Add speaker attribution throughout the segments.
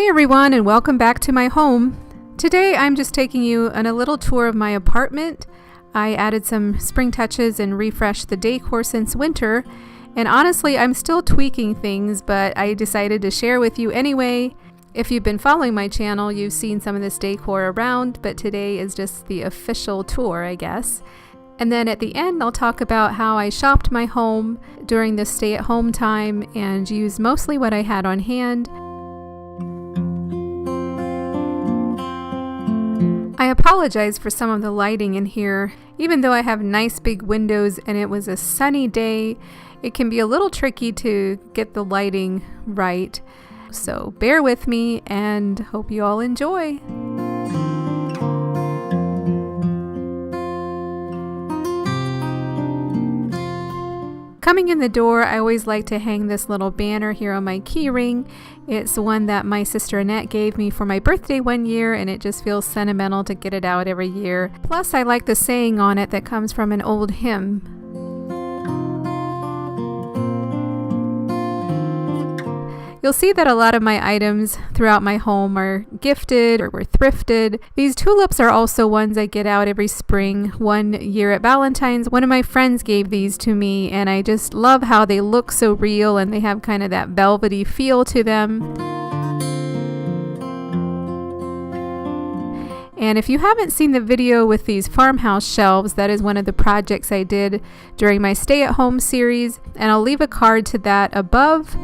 Speaker 1: Hi everyone, and welcome back to my home. Today I'm just taking you on a little tour of my apartment. I added some spring touches and refreshed the decor since winter, and honestly I'm still tweaking things, but I decided to share with you anyway. If you've been following my channel, you've seen some of this decor around, but today is just the official tour, I guess. And then at the end I'll talk about how I shopped my home during the stay-at-home time and used mostly what I had on hand. I apologize for some of the lighting in here. Even though I have nice big windows and it was a sunny day, it can be a little tricky to get the lighting right. So bear with me and hope you all enjoy. Coming in the door, I always like to hang this little banner here on my key ring. It's one that my sister Annette gave me for my birthday one year, and it just feels sentimental to get it out every year. Plus, I like the saying on it that comes from an old hymn. You'll see that a lot of my items throughout my home are gifted or were thrifted. These tulips are also ones I get out every spring. One year at Valentine's, one of my friends gave these to me, and I just love how they look so real and they have kind of that velvety feel to them. And if you haven't seen the video with these farmhouse shelves, that is one of the projects I did during my stay-at-home series, and I'll leave a card to that above.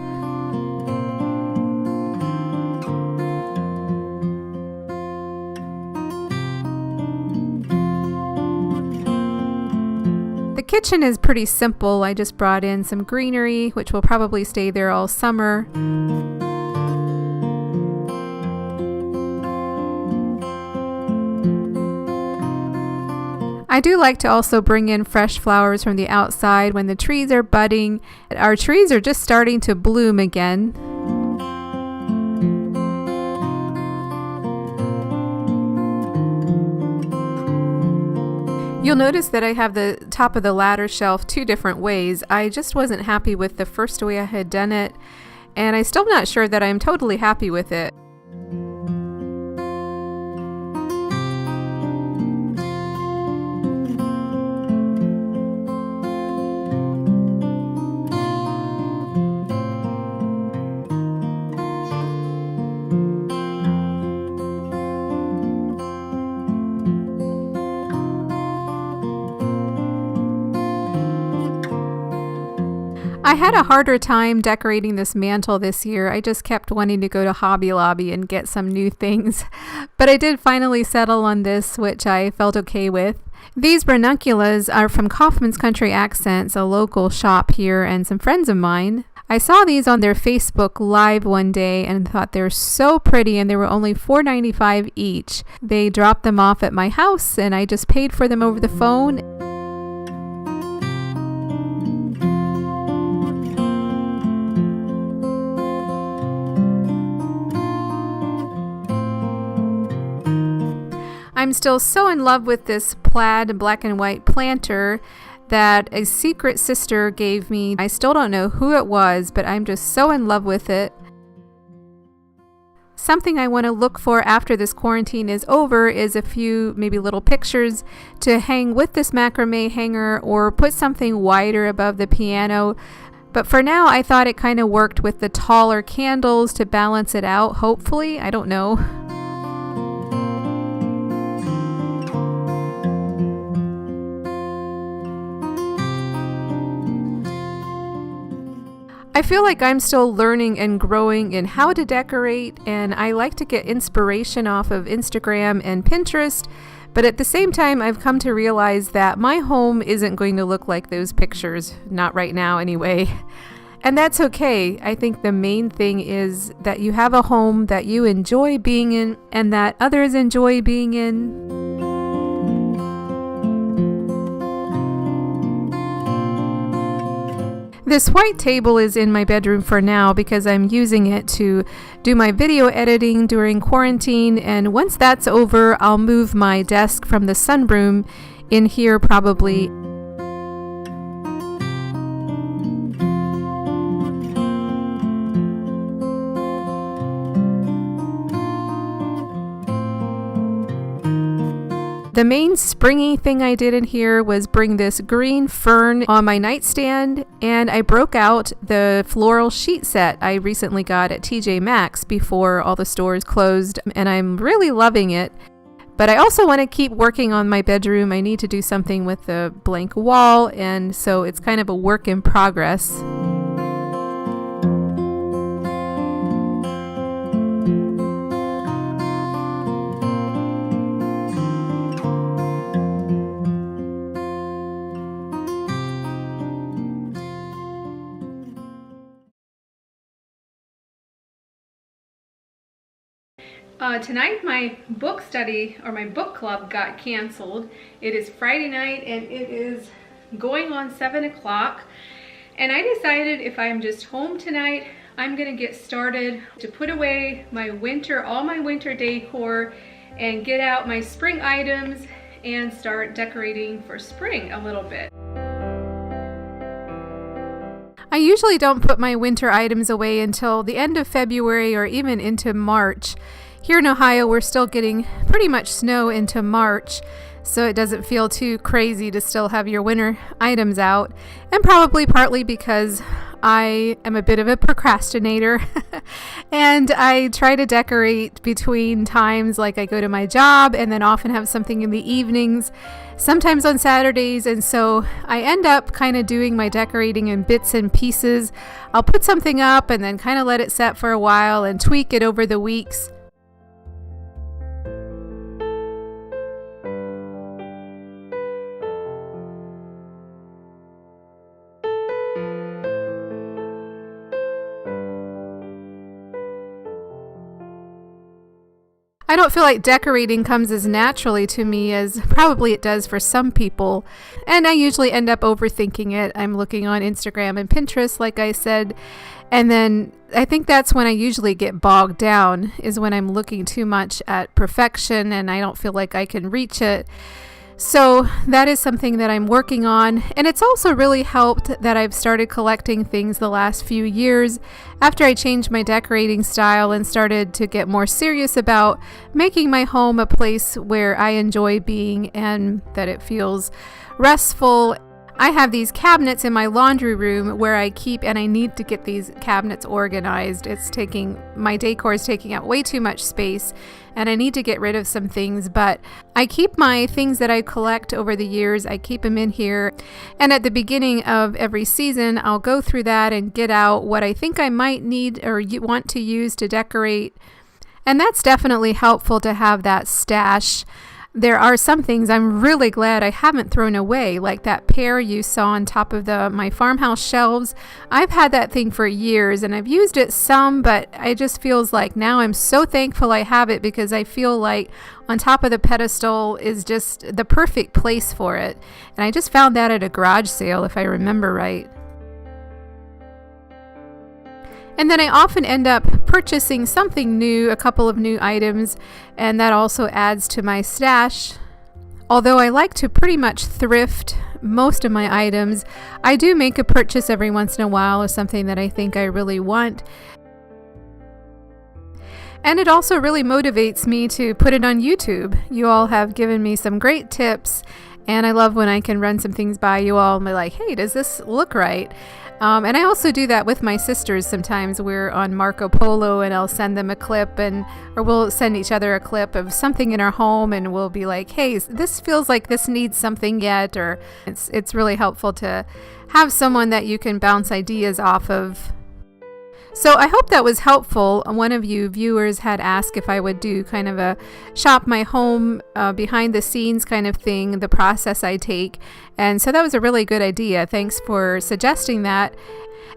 Speaker 1: The kitchen is pretty simple. I just brought in some greenery, which will probably stay there all summer. I do like to also bring in fresh flowers from the outside when the trees are budding. Our trees are just starting to bloom again. You'll notice that I have the top of the ladder shelf two different ways. I just wasn't happy with the first way I had done it, and I'm still not sure that I'm totally happy with it. I had a harder time decorating this mantle this year. I just kept wanting to go to Hobby Lobby and get some new things. But I did finally settle on this, which I felt okay with. These ranunculus are from Kaufman's Country Accents, a local shop here, and some friends of mine. I saw these on their Facebook Live one day and thought they're so pretty, and they were only $4.95 each. They dropped them off at my house and I just paid for them over the phone. I'm still so in love with this plaid black and white planter that a secret sister gave me. I still don't know who it was, but I'm just so in love with it. Something I want to look for after this quarantine is over is a few maybe little pictures to hang with this macrame hanger or put something wider above the piano. But for now, I thought it kind of worked with the taller candles to balance it out, hopefully. I don't know. I feel like I'm still learning and growing in how to decorate, and I like to get inspiration off of Instagram and Pinterest, but at the same time I've come to realize that my home isn't going to look like those pictures, not right now anyway. And that's okay. I think the main thing is that you have a home that you enjoy being in and that others enjoy being in. This white table is in my bedroom for now because I'm using it to do my video editing during quarantine, and once that's over, I'll move my desk from the sunroom in here probably. The main springy thing I did in here was bring this green fern on my nightstand, and I broke out the floral sheet set I recently got at TJ Maxx before all the stores closed, and I'm really loving it. But I also want to keep working on my bedroom. I need to do something with the blank wall, and so it's kind of a work in progress. Tonight my book study or my book club got canceled. It is Friday night and it is going on 7 o'clock. And I decided if I'm just home tonight, I'm gonna get started to put away all my winter decor and get out my spring items and start decorating for spring a little bit. I usually don't put my winter items away until the end of February or even into March. Here in Ohio, we're still getting pretty much snow into March, so it doesn't feel too crazy to still have your winter items out, and probably partly because I am a bit of a procrastinator and I try to decorate between times, like I go to my job and then often have something in the evenings, sometimes on Saturdays, and so I end up kind of doing my decorating in bits and pieces. I'll put something up and then kind of let it set for a while and tweak it over the weeks. I don't feel like decorating comes as naturally to me as probably it does for some people, and I usually end up overthinking it. I'm looking on Instagram and Pinterest, like I said, and then I think that's when I usually get bogged down, is when I'm looking too much at perfection and I don't feel like I can reach it. So that is something that I'm working on, and it's also really helped that I've started collecting things the last few years after I changed my decorating style and started to get more serious about making my home a place where I enjoy being and that it feels restful. I have these cabinets in my laundry room where I keep, and I need to get these cabinets organized. My decor is taking up way too much space, and I need to get rid of some things, but I keep my things that I collect over the years, I keep them in here, and at the beginning of every season, I'll go through that and get out what I think I might need or want to use to decorate, and that's definitely helpful to have that stash. There are some things I'm really glad I haven't thrown away, like that pear you saw on top of my farmhouse shelves. I've had that thing for years and I've used it some, but it just feels like now I'm so thankful I have it, because I feel like on top of the pedestal is just the perfect place for it. And I just found that at a garage sale, if I remember right. And then I often end up purchasing something new, a couple of new items, and that also adds to my stash. Although I like to pretty much thrift most of my items, I do make a purchase every once in a while of something that I think I really want. And it also really motivates me to put it on YouTube. You all have given me some great tips, and I love when I can run some things by you all and be like, hey, does this look right? And I also do that with my sisters sometimes. We're on Marco Polo and I'll send them a clip, or we'll send each other a clip of something in our home, and we'll be like, hey, this feels like this needs something yet, or it's really helpful to have someone that you can bounce ideas off of. So I hope that was helpful. One of you viewers had asked if I would do kind of a shop my home behind the scenes kind of thing, the process I take. And so that was a really good idea. Thanks for suggesting that.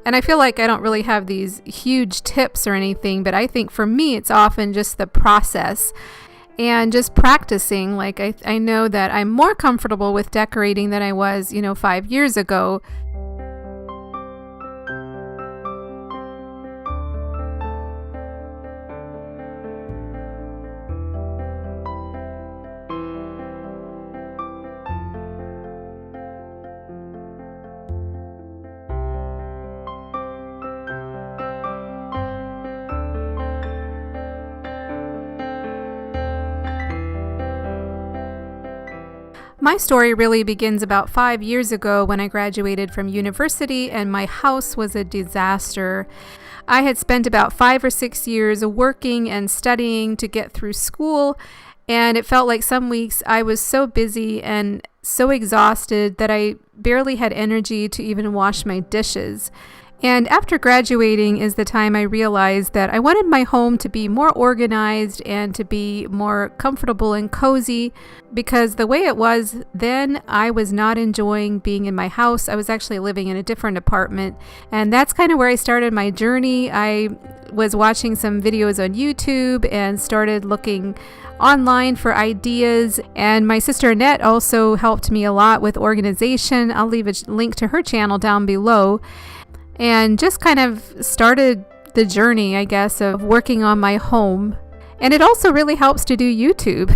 Speaker 1: And I feel like I don't really have these huge tips or anything, but I think for me it's often just the process and just practicing. Like I know that I'm more comfortable with decorating than I was, 5 years ago. My story really begins about 5 years ago when I graduated from university and my house was a disaster. I had spent about 5 or 6 years working and studying to get through school, and it felt like some weeks I was so busy and so exhausted that I barely had energy to even wash my dishes. And after graduating is the time I realized that I wanted my home to be more organized and to be more comfortable and cozy, because the way it was then, I was not enjoying being in my house. I was actually living in a different apartment, and that's kind of where I started my journey. I was watching some videos on YouTube and started looking online for ideas, and my sister Annette also helped me a lot with organization. I'll leave a link to her channel down below. And just kind of started the journey, I guess, of working on my home. And it also really helps to do YouTube.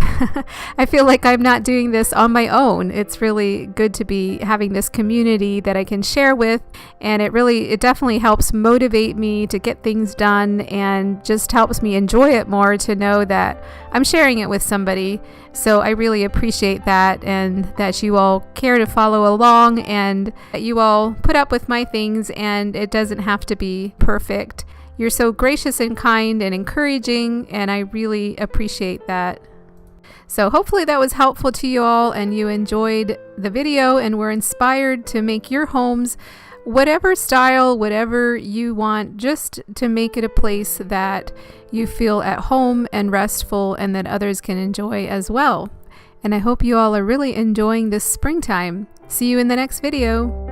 Speaker 1: I feel like I'm not doing this on my own. It's really good to be having this community that I can share with, and it definitely helps motivate me to get things done, and just helps me enjoy it more to know that I'm sharing it with somebody. So I really appreciate that, and that you all care to follow along, and that you all put up with my things, and it doesn't have to be perfect. You're so gracious and kind and encouraging, and I really appreciate that. So hopefully that was helpful to you all and you enjoyed the video and were inspired to make your homes whatever style, whatever you want, just to make it a place that you feel at home and restful and that others can enjoy as well. And I hope you all are really enjoying this springtime. See you in the next video.